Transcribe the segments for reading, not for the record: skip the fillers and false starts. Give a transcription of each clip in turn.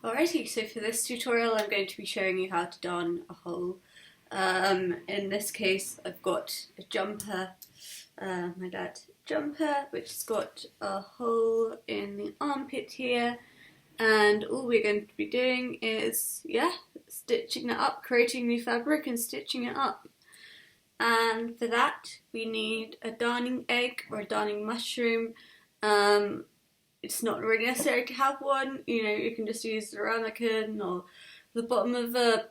Alrighty, so for this tutorial I'm going to be showing you how to darn a hole. In this case I've got a jumper, my dad's jumper, which has got a hole in the armpit here, and all we're going to be doing is, stitching it up, creating new fabric and stitching it up. And for that we need a darning egg or a darning mushroom. It's not really necessary to have one, you can just use the ramekin or the bottom of a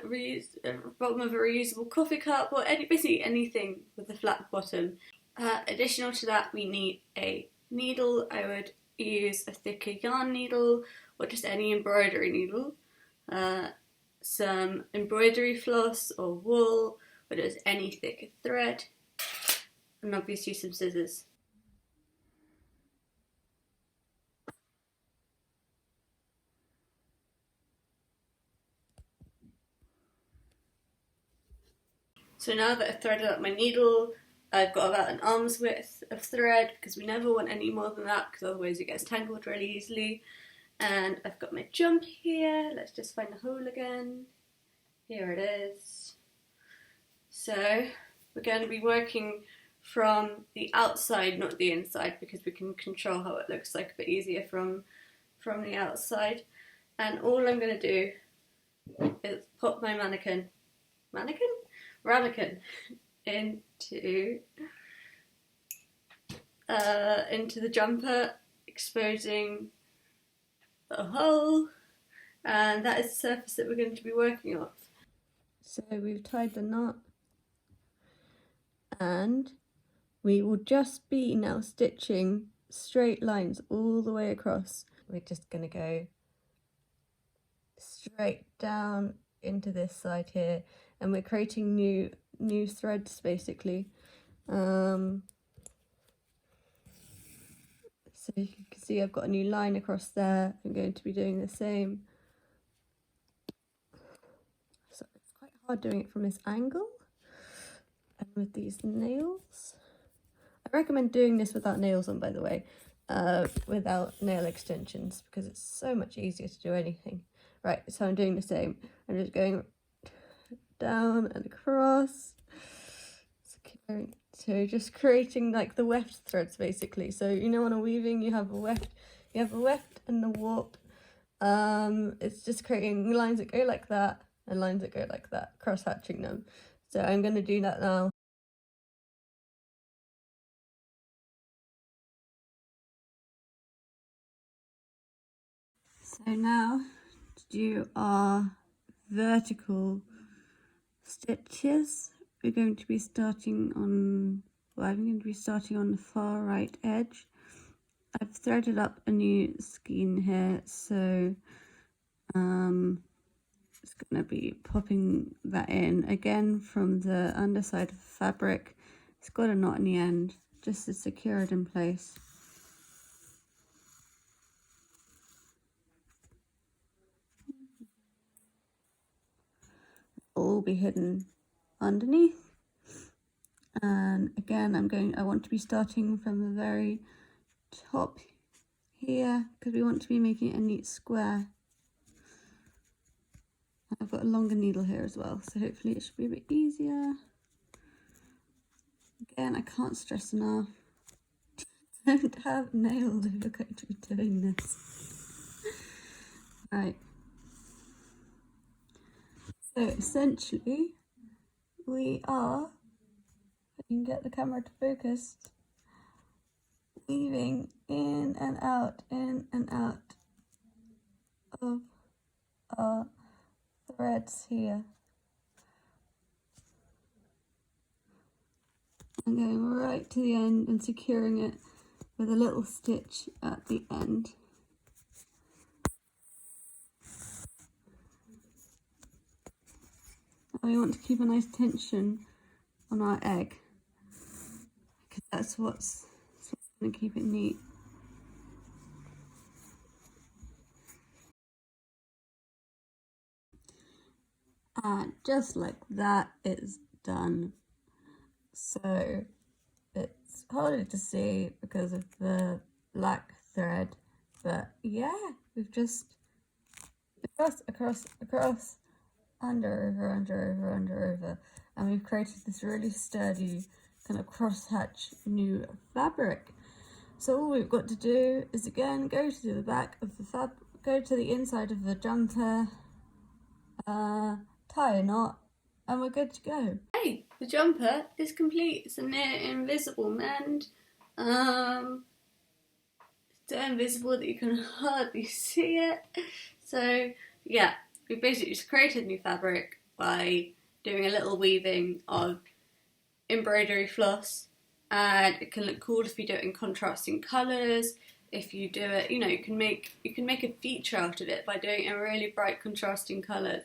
reusable coffee cup, or basically anything with a flat bottom. Additional to that, we need a needle. I would use a thicker yarn needle or just any embroidery needle, some embroidery floss or wool, or just any thicker thread, and obviously some scissors. So now that I've threaded up my needle, I've got about an arm's width of thread, because we never want any more than that, because otherwise it gets tangled really easily. And I've got my jump here. Let's just find the hole again. Here it is. So we're going to be working from the outside, not the inside, because we can control how it looks like a bit easier from the outside. And all I'm going to do is pop my ramekin into the jumper, exposing the hole, and that is the surface that we're going to be working off. So we've tied the knot, and we will just be now stitching straight lines all the way across. We're just going to go straight down into this side here, and we're creating new threads basically. So you can see I've got a new line across there. I'm going to be doing the same. So it's quite hard doing it from this angle and with these nails. I recommend doing this without nails on, by the way, without nail extensions, because it's so much easier to do anything. Right, so I'm doing the same. I'm just going down and across. So just creating like the weft threads basically. So on a weaving you have a weft and a warp. It's just creating lines that go like that and lines that go like that, cross hatching them. So I'm going to do that now. So now to do our vertical stitches, we're going to be starting on, I'm going to be starting on the far right edge. I've threaded up a new skein here, so it's going to be popping that in again from the underside of the fabric. It's got a knot in the end just to secure it in place. All will be hidden underneath. And again, I want to be starting from the very top here, because we want to be making it a neat square. I've got a longer needle here as well, so hopefully it should be a bit easier. Again, I can't stress enough, don't have nails if you're going to be doing this. Right. So essentially, we are, if I can get the camera to focus, weaving in and out of our threads here. I'm going right to the end and securing it with a little stitch at the end. We want to keep a nice tension on our egg, because that's what's going to keep it neat. And just like that, it's done. So it's harder to see because of the black thread, but yeah, we've just across, across, across, under, over, under, over, under, over. And we've created this really sturdy kind of crosshatch new fabric. So all we've got to do is again go to the back of the go to the inside of the jumper, tie a knot, and we're good to go. Hey, the jumper is complete. It's a near invisible mend. So invisible that you can hardly see it. So yeah, we basically just created new fabric by doing a little weaving of embroidery floss, and it can look cool if you do it in contrasting colours. If you do it, you can make a feature out of it by doing it in really bright contrasting colours.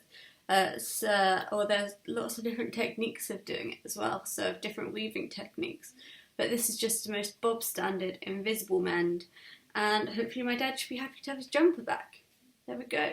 Or there's lots of different techniques of doing it as well, so different weaving techniques. But this is just the most bob standard invisible mend, and hopefully my dad should be happy to have his jumper back. There we go.